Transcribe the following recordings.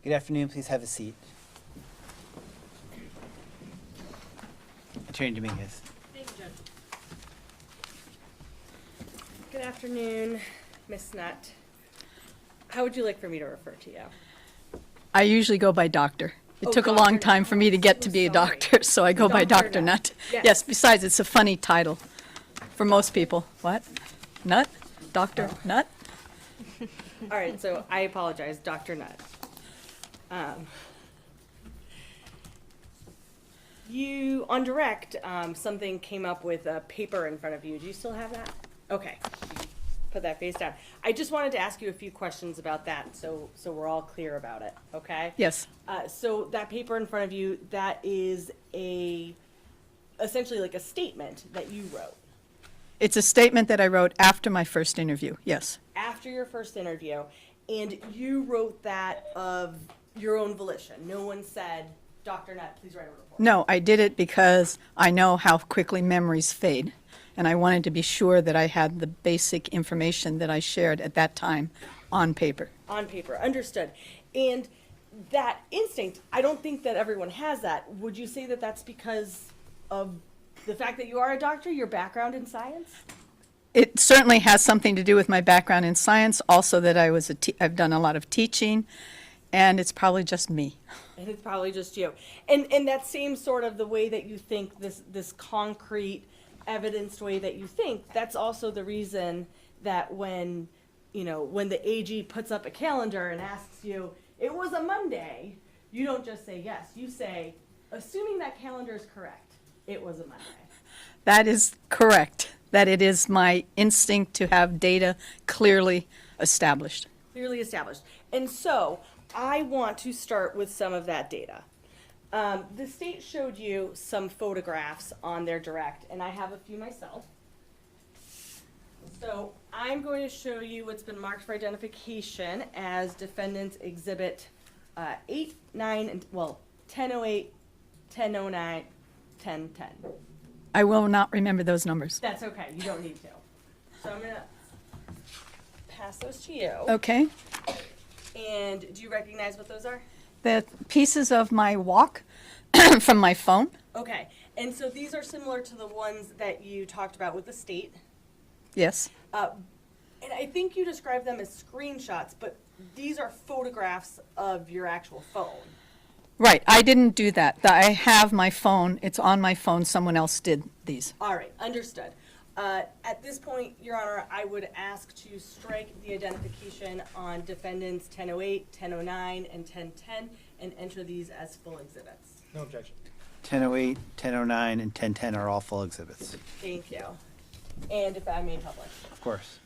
Good afternoon. Please have a seat. Attorney Dominguez. Thank you, Judge. Good afternoon, Ms. Nutt. How would you like for me to refer to you? I usually go by doctor. It Oh, took a Dr. long time for me to get I'm to so be a sorry. doctor, so I go by Dr. Dr. Nutt. Nutt. Yes. Yes, besides, it's a funny title for most people. What? Nut? Dr. Nutt? All right, so I apologize, Dr. Nutt. You, on direct, something came up with a paper in front of you. Do you still have that? Okay. Put that face down. I just wanted to ask you a few questions about that, so we're all clear about it, okay? Yes. So that paper in front of you, that is essentially like a statement that you wrote It's a statement that I wrote after my first interview. Yes. after your first interview, and you wrote that of your own volition. No one said, Dr. Nutt, please write a report. No, I did it because I know how quickly memories fade, and I wanted to be sure that I had the basic information that I shared at that time on paper. On paper, understood. And that instinct, I don't think that everyone has that. Would you say that that's because of the fact that you are a doctor, your background in science? It certainly has something to do with my background in science, also that I've done a lot of teaching, and it's probably just me. And it's probably just you. And that same sort of the way that you think, this concrete, evidenced way that you think, that's also the reason that when the AG puts up a calendar and asks you, it was a Monday, you don't just say yes. You say, assuming that calendar is correct, it was a Monday. That is correct, that it is my instinct to have data clearly established. Clearly established. And so I want to start with some of that data. The state showed you some photographs on their direct, and I have a few myself. So I'm going to show you what's been marked for identification as Defendant's Exhibit 8, 9, and, 1008, 1009, 1010. I will not remember those numbers. That's okay, you don't need to. So I'm going to pass those to you. Okay? And do you recognize what those are? The pieces of my walk from my phone. Okay, and so these are similar to the ones that you talked about with the state. Yes. And I think you described them as screenshots, but these are photographs of your actual phone. Right, I didn't do that. I have my phone, it's on my phone, someone else did these. All right, understood. At this point, Your Honor, I would ask to strike the identification on defendants 1008, 1009, and 1010 and enter these as full exhibits. No objection. 1008, 1009, and 1010 are all full exhibits. Thank you. And if I may publish. Of course.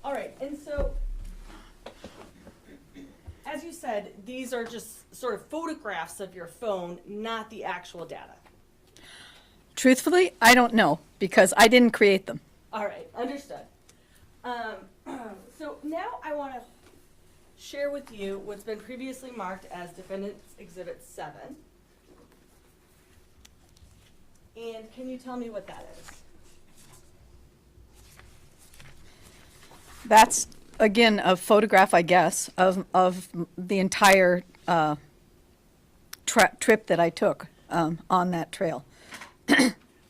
All right, and so, as you said, these are just sort of photographs of your phone, not the actual data. Truthfully, I don't know, because I didn't create them. All right, understood. So now I want to share with you what's been previously marked as Defendant's Exhibit 7. And can you tell me what that is? That's, again, a photograph, I guess, of the entire trip that I took on that trail.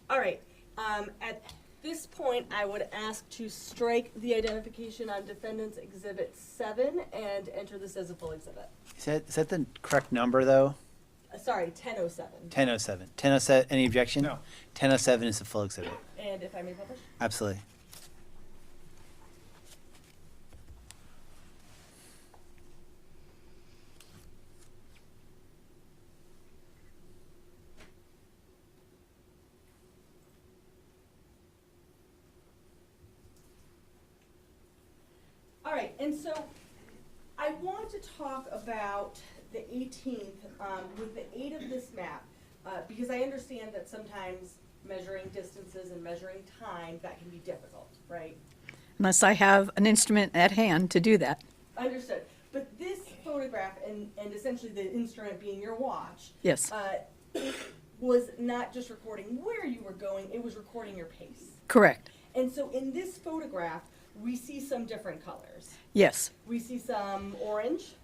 All right, at this point, I would ask to strike the identification on Defendant's Exhibit 7 and enter this as a full exhibit. Is that the correct number, though? Sorry, 1007. 1007. 1007, any objection? No. 1007 is the full exhibit. And if I may publish? Absolutely. All right, and so I want to talk about the 18th with the aid of this map, because I understand that sometimes measuring distances and measuring time, that can be difficult, right? unless I have an instrument at hand to do that. Understood. But this photograph, and essentially the instrument being your watch, Yes, was not just recording where you were going, it was recording your pace. correct. And so in this photograph, we see some different colors. Yes, We see some orange,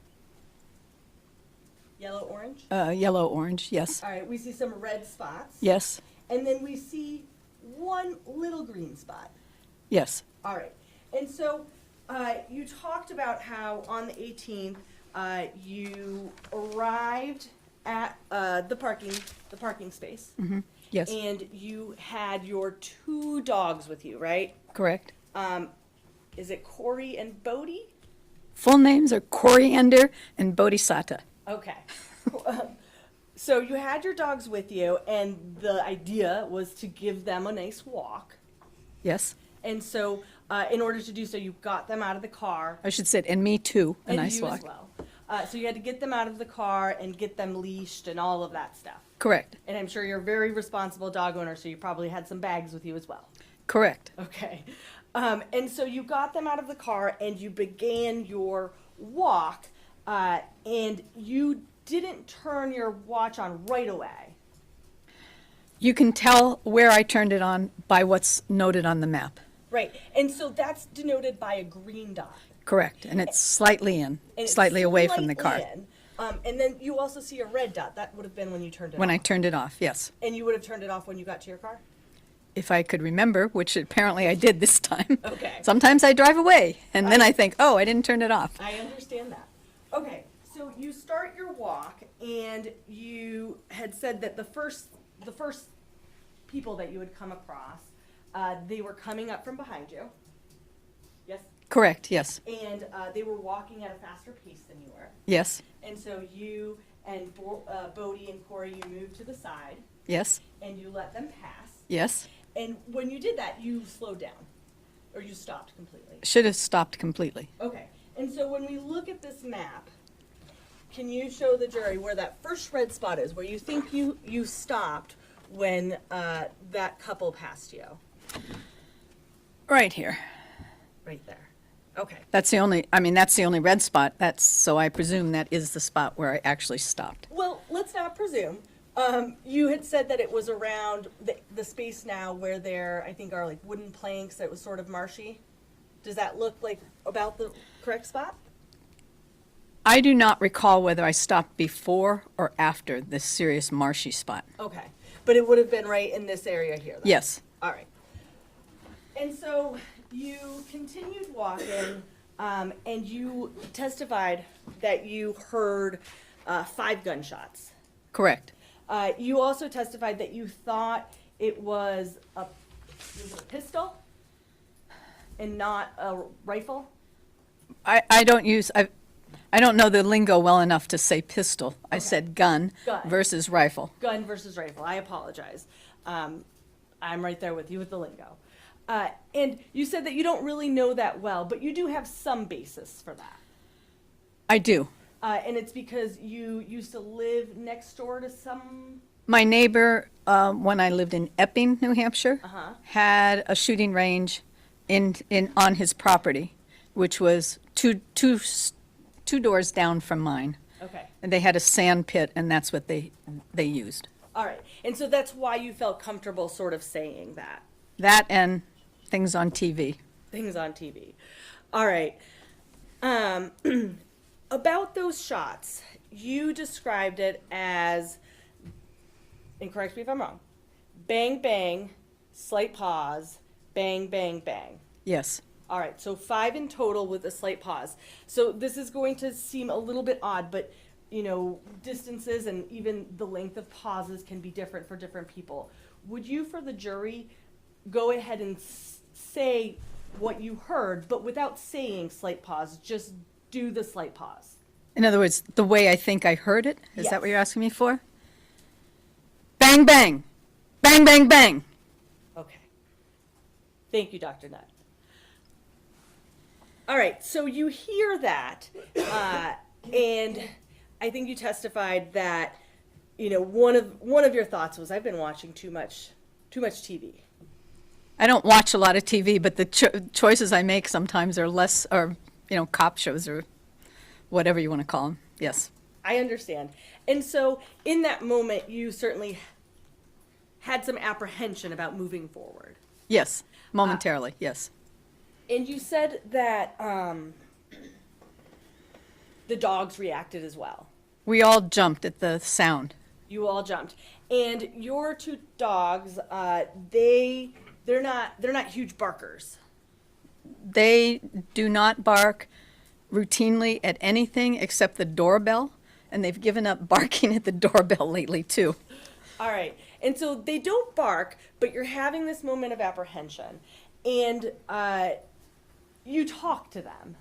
yellow-orange. yellow-orange, yes, All right, we see some red spots. yes, And then we see one little green spot. yes, All right. And so you talked about how on the 18th you arrived at the parking space, yes, and you had your two dogs with you, right? correct. Is it Corey and Bodie? Full names are Coriander and Bodhisatta. Okay. So you had your dogs with you, and the idea was to give them a nice walk. Yes, And so, in order to do so, you got them out of the car. I should say, and me too, a And nice you walk. as well. So you had to get them out of the car and get them leashed and all of that stuff. Correct, And I'm sure you're a very responsible dog owner, so you probably had some bags with you as well. correct. Okay. And so you got them out of the car and you began your walk, and you didn't turn your watch on right away. You can tell where I turned it on by what's noted on the map. Right. And so that's denoted by a green dot. Correct, and it's slightly in, And it's slightly away from the car. slightly in. And then you also see a red dot. That would have been when you turned it When off. I turned it off, yes. And you would have turned it off when you got to your car? If I could remember, which apparently I did this time. Okay. Sometimes I drive away, and then I think, oh, I didn't turn it off. I understand that. Okay, so you start your walk, and you had said that the first people that you had come across, they were coming up from behind you. Yes? Correct, yes, And they were walking at a faster pace than you were. yes, And so you and Bodie and Corey, you moved to the side, yes, and you let them pass. yes. And when you did that, you slowed down, or you stopped completely. Should have stopped completely. Okay, and so when we look at this map, can you show the jury where that first red spot is, where you think you stopped when that couple passed you? Right here. Right there. Okay. That's the only red spot. So I presume that is the spot where I actually stopped. Well, let's not presume. You had said that it was around the space now where there, I think, are like wooden planks that was sort of marshy. Does that look like about the correct spot? I do not recall whether I stopped before or after this serious marshy spot. Okay, but it would have been right in this area here, then? Yes, All right. And so you continued walking, and you testified that you heard 5 gunshots. correct. You also testified that you thought it was a pistol and not a rifle. I don't know the lingo well enough to say pistol. I said gun Gun. versus rifle. Gun versus rifle. I apologize. I'm right there with you with the lingo. And you said that you don't really know that well, but you do have some basis for that. I do. And it's because you used to live next door to some. My neighbor, when I lived in Epping, New Hampshire, had a shooting range on his property, which was two doors down from mine. Okay. And they had a sand pit, and that's what they used. All right. And so that's why you felt comfortable sort of saying that. That and things on TV. Things on TV. All right. About those shots, you described it as, and correct me if I'm wrong, bang, bang, slight pause, bang, bang, bang. Yes. All right, so 5 in total with a slight pause. So this is going to seem a little bit odd, but distances and even the length of pauses can be different for different people. Would you, for the jury, go ahead and say what you heard, but without saying slight pause, just do the slight pause? In other words, the way I think I heard it, is Yes. that what you're asking me for? Bang, bang. Bang, bang, bang. Okay. Thank you, Dr. Nutt. All right, so you hear that, and I think you testified that, one of your thoughts was, I've been watching too much TV. I don't watch a lot of TV, but the choices I make sometimes are less, or, cop shows or whatever you want to call them. Yes. I understand. And so in that moment, you certainly had some apprehension about moving forward. Yes. Momentarily. Yes. And you said that the dogs reacted as well. We all jumped at the sound. You all jumped. And your two dogs, they're not huge barkers. They do not bark routinely at anything except the doorbell, and they've given up barking at the doorbell lately too. All right. And so they don't bark, but you're having this moment of apprehension. And you talk to them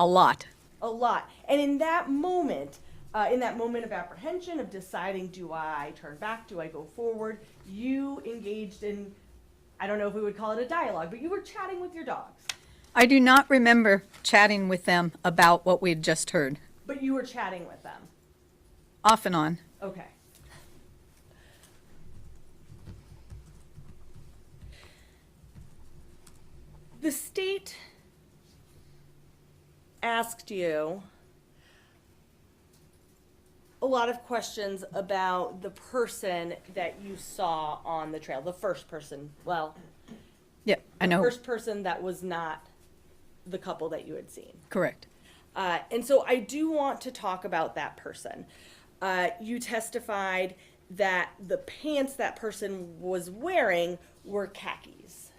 A lot. a lot. And in that moment of apprehension, of deciding, do I turn back, do I go forward, you engaged in, I don't know if we would call it a dialogue, but you were chatting with your dogs. I do not remember chatting with them about what we had just heard. But you were chatting with them. Off and on. Okay. The state asked you a lot of questions about the person that you saw on the trail, the first person. Well, Yeah, I know. first person that was not the couple that you had seen. Correct. And so I do want to talk about that person. You testified that the pants that person was wearing were khakis.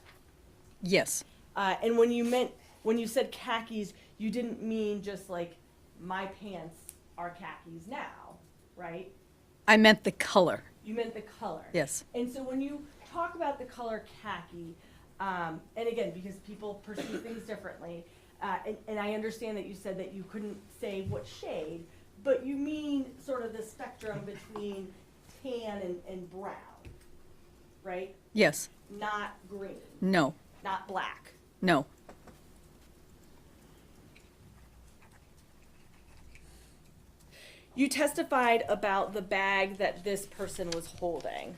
Yes. And when you said khakis, you didn't mean just like my pants are khakis now, right? I meant the color. You meant the color. Yes. And so when you talk about the color khaki, and again, because people perceive things differently, and I understand that you said that you couldn't say what shade, but you mean sort of the spectrum between tan and brown, right? Yes. Not green, No. not black. No. You testified about the bag that this person was holding.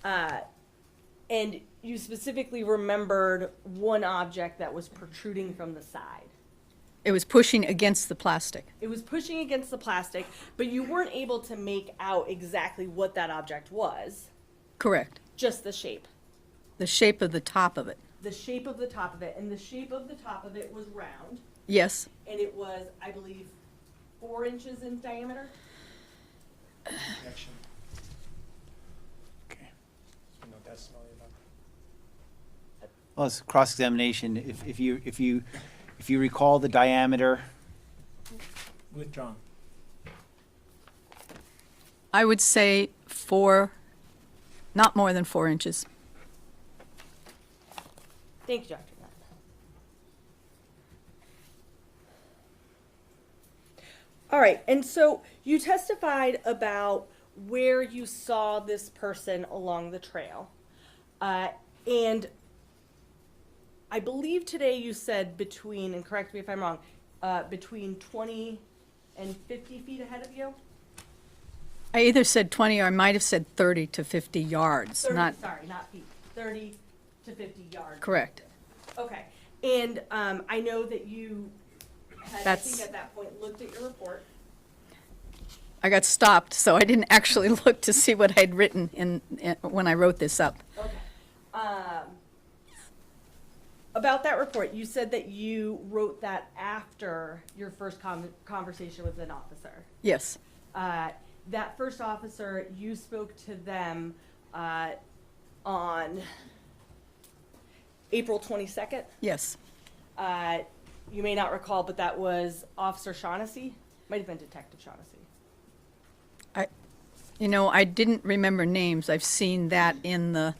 And you specifically remembered one object that was protruding from the side. It was pushing against the plastic. It was pushing against the plastic, but you weren't able to make out exactly what that object was, Correct. just the shape. The shape of the top of it. The shape of the top of it, and the shape of the top of it was round, Yes. and it was, I believe, 4 inches in diameter. Connection. Okay. So no testimony about that. Well, it's cross-examination. If you recall the diameter, Withdrawn. I would say 4, not more than 4 inches. Thank you, Dr. Nutt. All right, and so you testified about where you saw this person along the trail. And I believe today you said between, and correct me if I'm wrong, between 20 and 50 feet ahead of you? I either said 20 or I might have said 30 to 50 yards. 30, Not sorry, not feet, 30 to 50 yards. correct. Okay, and I know that you had, I That's- think at that point, looked at your report. I got stopped, so I didn't actually look to see what I'd written when I wrote this up. Okay. About that report, you said that you wrote that after your first conversation with an officer. Yes. That first officer, you spoke to them on April 22nd. Yes. You may not recall, but that was Officer Shaughnessy. Might have been Detective Shaughnessy. I didn't remember names. I've seen that in the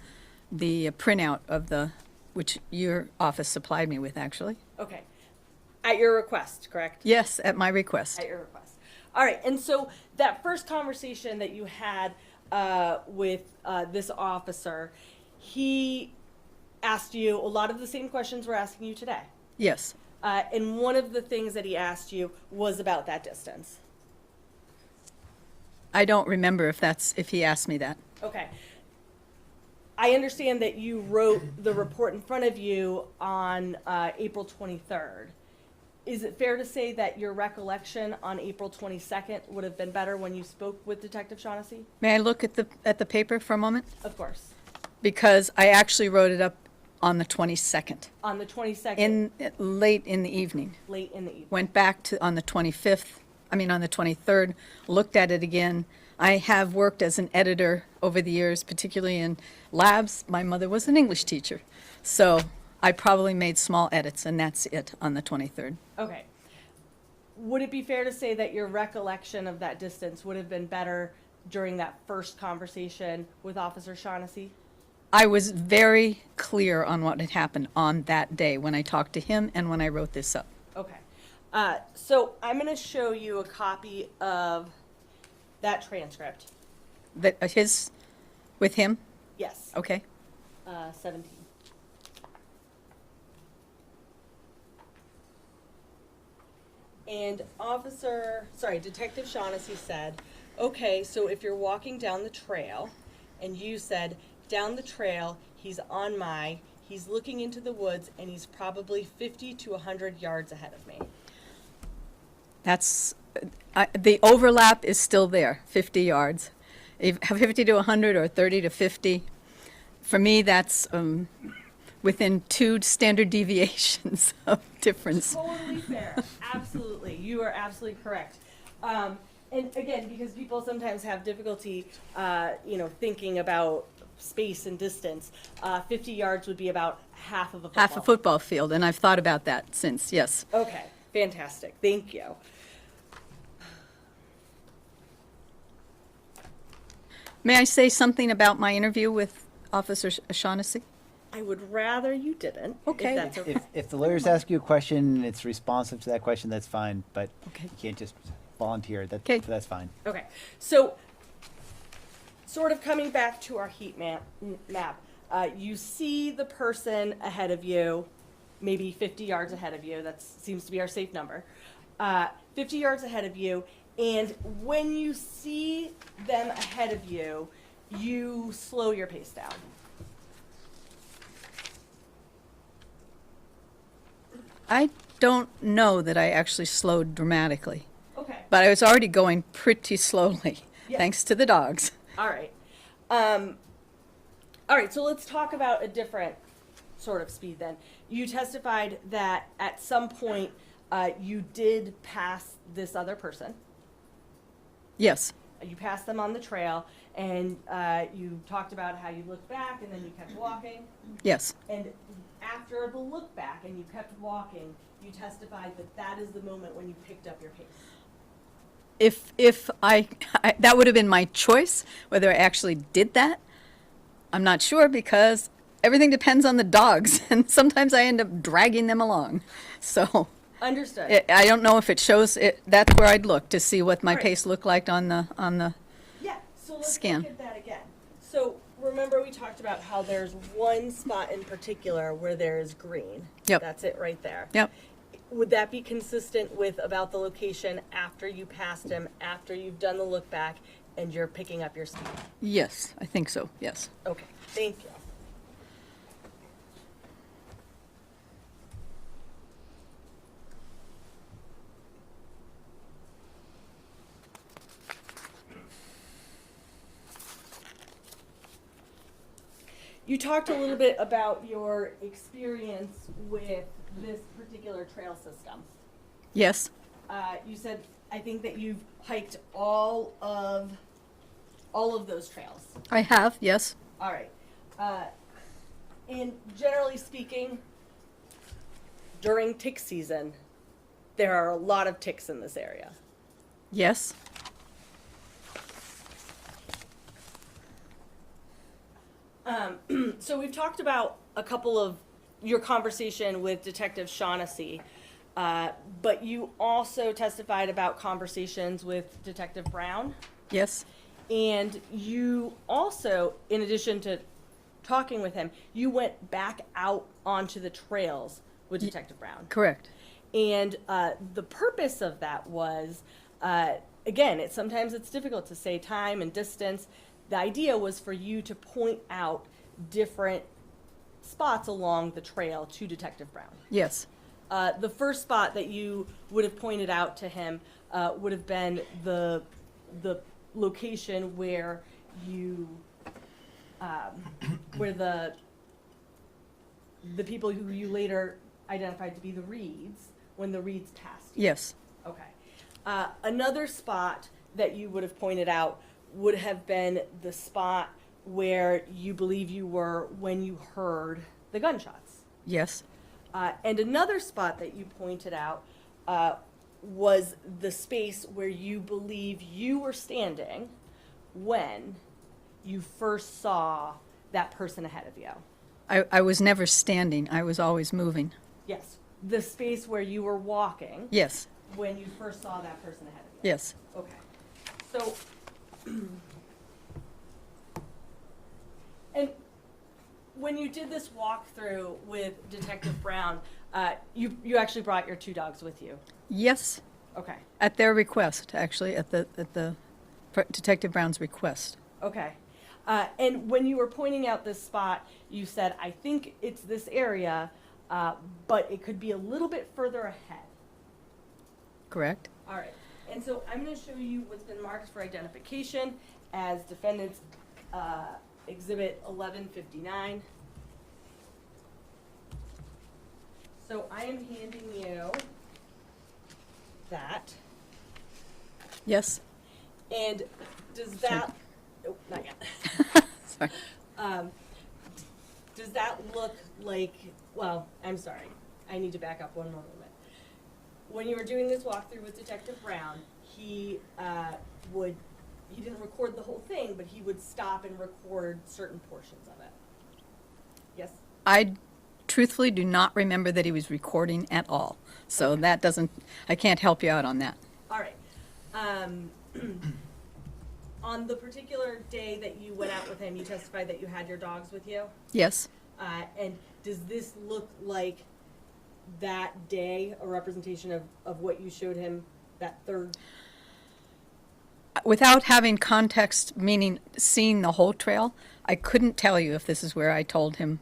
printout of which your office supplied me with, actually. Okay. At your request, correct? Yes, at my request. At your request. All right, and so that first conversation that you had with this officer, he asked you a lot of the same questions we're asking you today. Yes. And one of the things that he asked you was about that distance. I don't remember if he asked me that. Okay. I understand that you wrote the report in front of you on April 23rd. Is it fair to say that your recollection on April 22nd would have been better when you spoke with Detective Shaughnessy? May I look at the paper for a moment? Of course. Because I actually wrote it up on the 22nd, On the 22nd, late in the evening. late in the evening. Went back to, on the 23rd, looked at it again. I have worked as an editor over the years, particularly in labs. My mother was an English teacher. So I probably made small edits, and that's it on the 23rd. Okay. Would it be fair to say that your recollection of that distance would have been better during that first conversation with Officer Shaughnessy? I was very clear on what had happened on that day when I talked to him and when I wrote this up. Okay. So I'm going to show you a copy of that transcript. That with him? Yes. Okay. 17. And Detective Shaughnessy said, okay, so if you're walking down the trail, and you said, down the trail, he's looking into the woods, and he's probably 50 to 100 yards ahead of me. That's, the overlap is still there, 50 yards. 50 to 100 or 30 to 50. For me, that's within 2 standard deviations of difference. Totally fair. Absolutely. You are absolutely correct. And again, because people sometimes have difficulty, thinking about space and distance, 50 yards would be about half of a football. Half a football field, and I've thought about that since, yes. Okay. Fantastic. Thank you. May I say something about my interview with Officer Shaughnessy? I would rather you didn't. Okay. If that's okay. If the lawyers ask you a question and it's responsive to that question, that's fine, but Okay. you can't just volunteer. Okay. That's fine. Okay, so sort of coming back to our heat map, you see the person ahead of you, maybe 50 yards ahead of you. That seems to be our safe number. 50 yards ahead of you, and when you see them ahead of you, you slow your pace down. I don't know that I actually slowed dramatically, Okay. but I was already going pretty slowly, Yeah. thanks to the dogs. All right. All right, so let's talk about a different sort of speed then. You testified that at some point you did pass this other person. Yes, You passed them on the trail, and you talked about how you looked back and then you kept walking. yes, And after the look back and you kept walking, you testified that that is the moment when you picked up your pace. if I that would have been my choice, whether I actually did that. I'm not sure because everything depends on the dogs, and sometimes I end up dragging them along. So Understood. I don't know if it shows it. That's where I'd look to see what my Right. pace looked like on the Yeah, so let's Scan. look at that again. So remember we talked about how there's one spot in particular where there is green. Yep. That's it right there. Yep. Would that be consistent with about the location after you passed him, after you've done the look back, and you're picking up your speed? Yes, I think so. Yes. Okay, thank you. You talked a little bit about your experience with this particular trail system. Yes. You said, I think that you've hiked all of those trails. I have. Yes. All right. And generally speaking, during tick season, there are a lot of ticks in this area. Yes. So we've talked about a couple of your conversation with Detective Shaughnessy, but you also testified about conversations with Detective Brown. Yes. And you also, in addition to talking with him, you went back out onto the trails with Detective Brown. Correct. And the purpose of that was, again, sometimes it's difficult to say time and distance. The idea was for you to point out different spots along the trail to Detective Brown. Yes, The first spot that you would have pointed out to him would have been the location where you where the people who you later identified to be the Reeds, when the Reeds passed you. yes, Okay. Another spot that you would have pointed out would have been the spot where you believe you were when you heard the gunshots. yes, And another spot that you pointed out was the space where you believe you were standing when you first saw that person ahead of you. I was never standing, I was always moving. Yes, the space where you were walking Yes, when you first saw that person ahead of you. yes, Okay. So, and when you did this walkthrough with Detective Brown, you actually brought your two dogs with you. yes, Okay. at their request, actually, at the Detective Brown's request. Okay. And when you were pointing out this spot, you said, I think it's this area, but it could be a little bit further ahead. Correct? All right. And so I'm going to show you what's been marked for identification as defendant's exhibit 1159. So I am handing you that. Yes? And does that, oh, not yet. Sorry. Does that look like, well, I'm sorry, I need to back up one more moment. When you were doing this walkthrough with Detective Brown, he didn't record the whole thing, but he would stop and record certain portions of it. Yes? I truthfully do not remember that he was recording at all. So that doesn't, I can't help you out on that. All right. On the particular day that you went out with him, you testified that you had your dogs with you? Yes? And does this look like that day, a representation of what you showed him that third? Without having context, meaning seeing the whole trail, I couldn't tell you if this is where I told him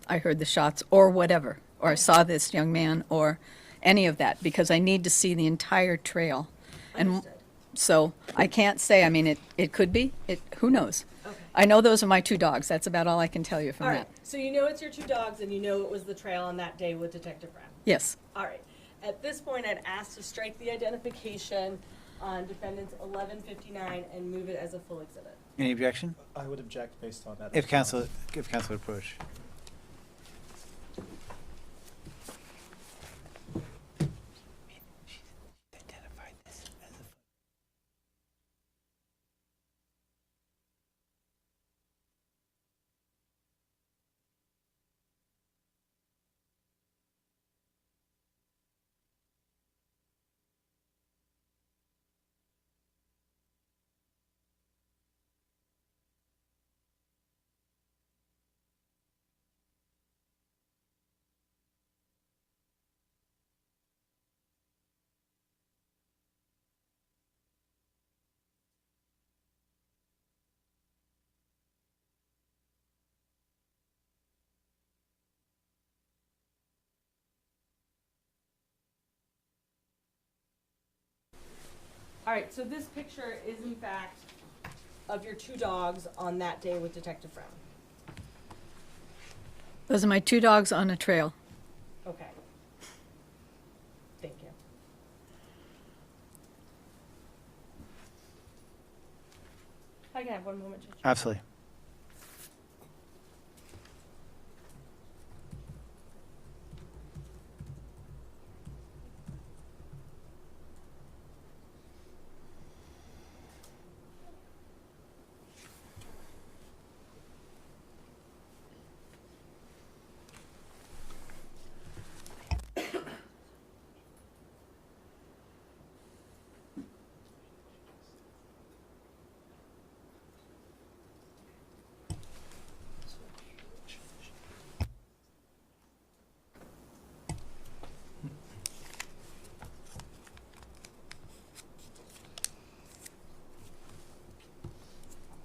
I heard the shots or whatever, or I saw this young man or any of that, because I need to see the entire trail. And Understood. so I can't say, I mean, it could be, who knows? Okay. I know those are my two dogs. That's about all I can tell you from All that. right, so you know it's your two dogs and you know it was the trail on that day with Detective Brown. Yes. All right, at this point, I'd ask to strike the identification on defendant's 1159 and move it as a full exhibit. Any objection? I would object based on that. If counsel would approach. All right, so this picture is in fact of your two dogs on that day with Detective Brown. Those are my two dogs on a trail. Okay. Thank you. I can have one moment, Judge. Absolutely.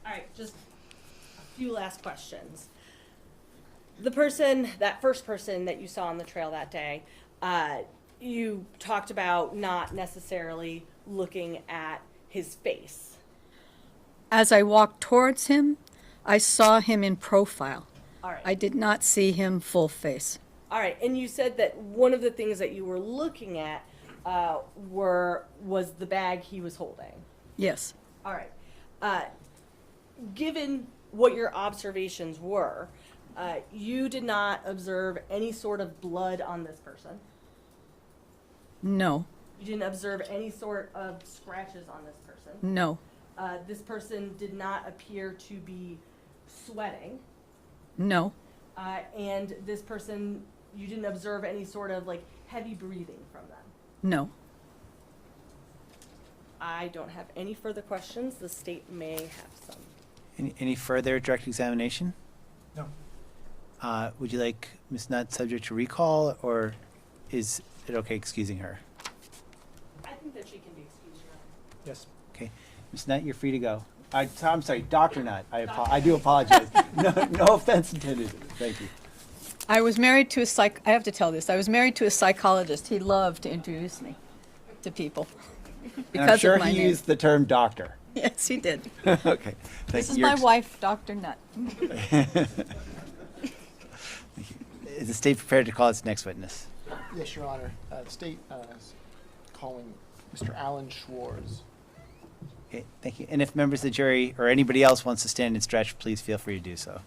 All right, just a few last questions. the person, that first person that you saw on the trail that day, you talked about not necessarily looking at his face. As I walked towards him, I saw him in profile. All right. I did not see him full face. All right, and you said that one of the things that you were looking at was the bag he was holding. Yes. All right. Given what your observations were, you did not observe any sort of blood on this person. No. You didn't observe any sort of scratches on this person. No. This person did not appear to be sweating. No. And this person, you didn't observe any sort of like heavy breathing from them. No. I don't have any further questions. The state may have some. Any further direct examination? No. Would you like Ms. Nutt subject to recall, or is it okay excusing her? I think that she can be excused, Your Honor. Yes. Okay, Ms. Nutt, you're free to go. I'm sorry, Dr. Nutt. I do apologize. No offense intended. Thank you. I was married to I have to tell this. I was married to a psychologist. He loved to introduce me to people And because I'm sure of my he name. used the term doctor. Yes, he did. Okay. This is my wife, Dr. Nutt. Is the state prepared to call its next witness? Yes, Your Honor. The state is calling Mr. Alan Schwartz. Okay, thank you. And if members of the jury or anybody else wants to stand and stretch, please feel free to do so.